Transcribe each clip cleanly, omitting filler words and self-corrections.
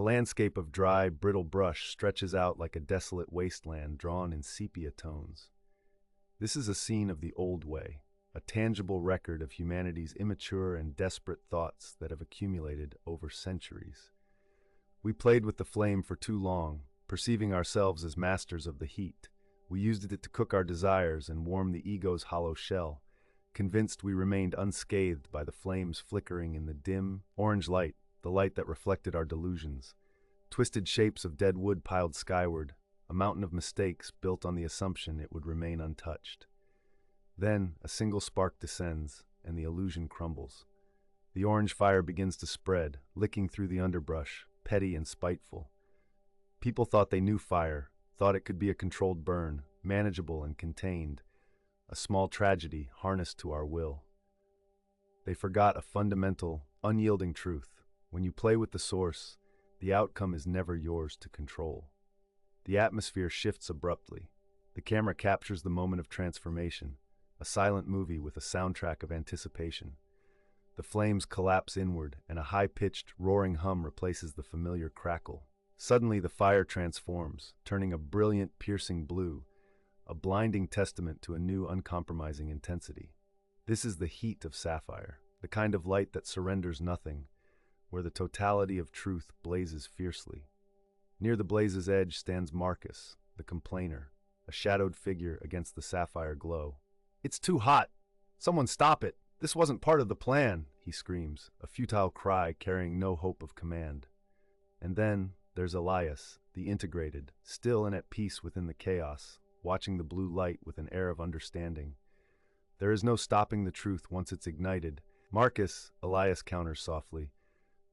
landscape of dry, brittle brush stretches out like a desolate wasteland drawn in sepia tones. This is a scene of the old way, a tangible record of humanity's immature and desperate thoughts that have accumulated over centuries. We played with the flame for too long, perceiving ourselves as masters of the heat. We used it to cook our desires and warm the ego's hollow shell, convinced we remained unscathed by the flames flickering in the dim, orange light, the light that reflected our delusions. Twisted shapes of dead wood piled skyward, a mountain of mistakes built on the assumption it would remain untouched. Then, a single spark descends, and the illusion crumbles. The orange fire begins to spread, licking through the underbrush, petty and spiteful. People thought they knew fire, thought it could be a controlled burn, manageable and contained, a small tragedy harnessed to our will. They forgot a fundamental, unyielding truth. When you play with the source, the outcome is never yours to control. The atmosphere shifts abruptly. The camera captures the moment of transformation, a silent movie with a soundtrack of anticipation. The flames collapse inward, and a high-pitched, roaring hum replaces the familiar crackle. Suddenly the fire transforms, turning a brilliant, piercing blue, a blinding testament to a new, uncompromising intensity. This is the heat of Sapphire, the kind of light that surrenders nothing, where the totality of truth blazes fiercely. Near the blaze's edge stands Marcus, the complainer, a shadowed figure against the sapphire glow. "It's too hot! Someone stop it! This wasn't part of the plan!" he screams, a futile cry carrying no hope of command. And then there's Elias, the integrated, still and at peace within the chaos, watching the blue light with an air of understanding. There is no stopping the truth once it's ignited. "Marcus," Elias counters softly,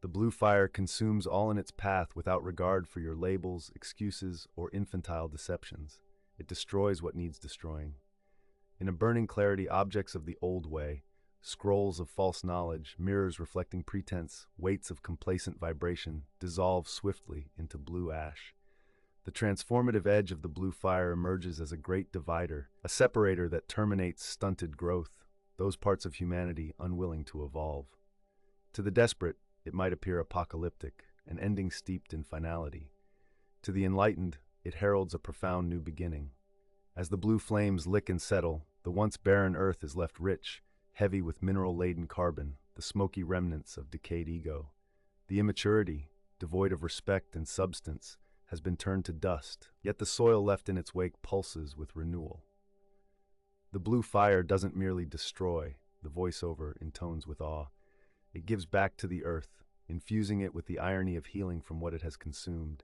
"the blue fire consumes all in its path without regard for your labels, excuses, or infantile deceptions. It destroys what needs destroying." In a burning clarity, objects of the old way, scrolls of false knowledge, mirrors reflecting pretense, weights of complacent vibration, dissolve swiftly into blue ash. The transformative edge of the blue fire emerges as a great divider, a separator that terminates stunted growth, those parts of humanity unwilling to evolve. To the desperate, it might appear apocalyptic, an ending steeped in finality. To the enlightened, it heralds a profound new beginning. As the blue flames lick and settle, the once barren earth is left rich, heavy with mineral-laden carbon, the smoky remnants of decayed ego. The immaturity, devoid of respect and substance, has been turned to dust, yet the soil left in its wake pulses with renewal. The blue fire doesn't merely destroy, the voiceover intones with awe. It gives back to the earth, infusing it with the irony of healing from what it has consumed.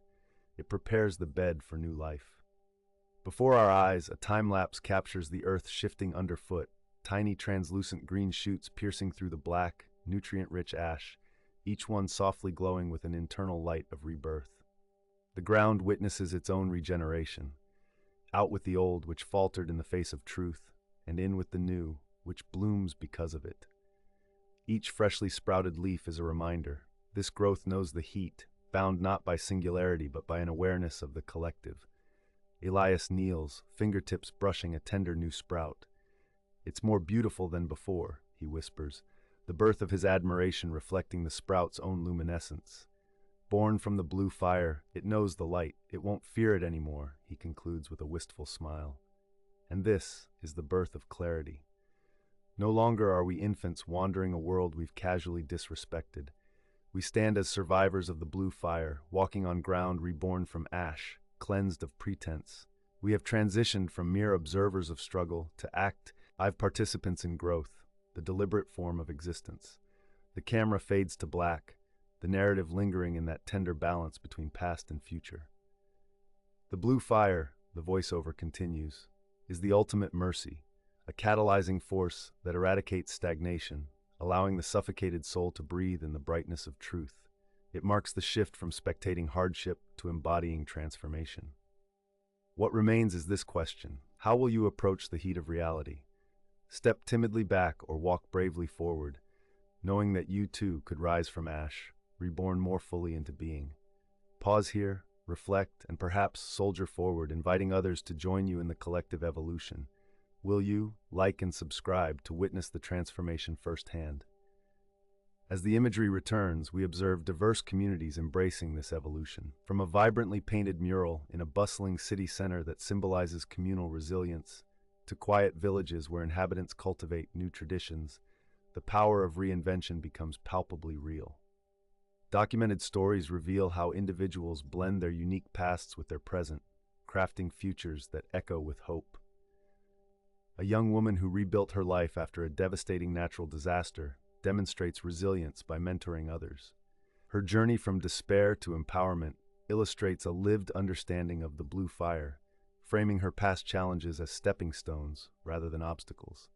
It prepares the bed for new life. Before our eyes, a time-lapse captures the earth shifting underfoot, tiny translucent green shoots piercing through the black, nutrient-rich ash, each one softly glowing with an internal light of rebirth. The ground witnesses its own regeneration. Out with the old, which faltered in the face of truth, and in with the new, which blooms because of it. Each freshly sprouted leaf is a reminder. This growth knows the heat, bound not by singularity but by an awareness of the collective. Elias kneels, fingertips brushing a tender new sprout. "It's more beautiful than before," he whispers, the birth of his admiration reflecting the sprout's own luminescence. "Born from the blue fire, it knows the light. It won't fear it anymore," he concludes with a wistful smile. And this is the birth of clarity. No longer are we infants wandering a world we've casually disrespected. We stand as survivors of the blue fire, walking on ground reborn from ash, cleansed of pretense. We have transitioned from mere observers of struggle to active participants in growth, the deliberate form of existence. The camera fades to black, the narrative lingering in that tender balance between past and future. "The blue fire," the voiceover continues, "is the ultimate mercy, a catalyzing force that eradicates stagnation, allowing the suffocated soul to breathe in the brightness of truth. It marks the shift from spectating hardship to embodying transformation." What remains is this question: how will you approach the heat of reality? Step timidly back or walk bravely forward, knowing that you too could rise from ash, reborn more fully into being. Pause here, reflect, and perhaps soldier forward, inviting others to join you in the collective evolution. Will you like and subscribe to witness the transformation firsthand? As the imagery returns, we observe diverse communities embracing this evolution. From a vibrantly painted mural in a bustling city center that symbolizes communal resilience, to quiet villages where inhabitants cultivate new traditions, the power of reinvention becomes palpably real. Documented stories reveal how individuals blend their unique pasts with their present, crafting futures that echo with hope. A young woman who rebuilt her life after a devastating natural disaster demonstrates resilience by mentoring others. Her journey from despair to empowerment illustrates a lived understanding of the blue fire, framing her past challenges as stepping stones rather than obstacles.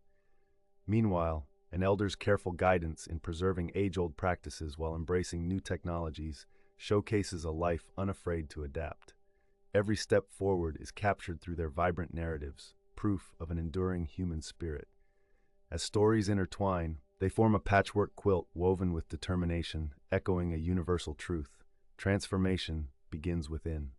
Meanwhile, an elder's careful guidance in preserving age-old practices while embracing new technologies showcases a life unafraid to adapt. Every step forward is captured through their vibrant narratives, proof of an enduring human spirit. As stories intertwine, they form a patchwork quilt woven with determination, echoing a universal truth. Transformation begins within.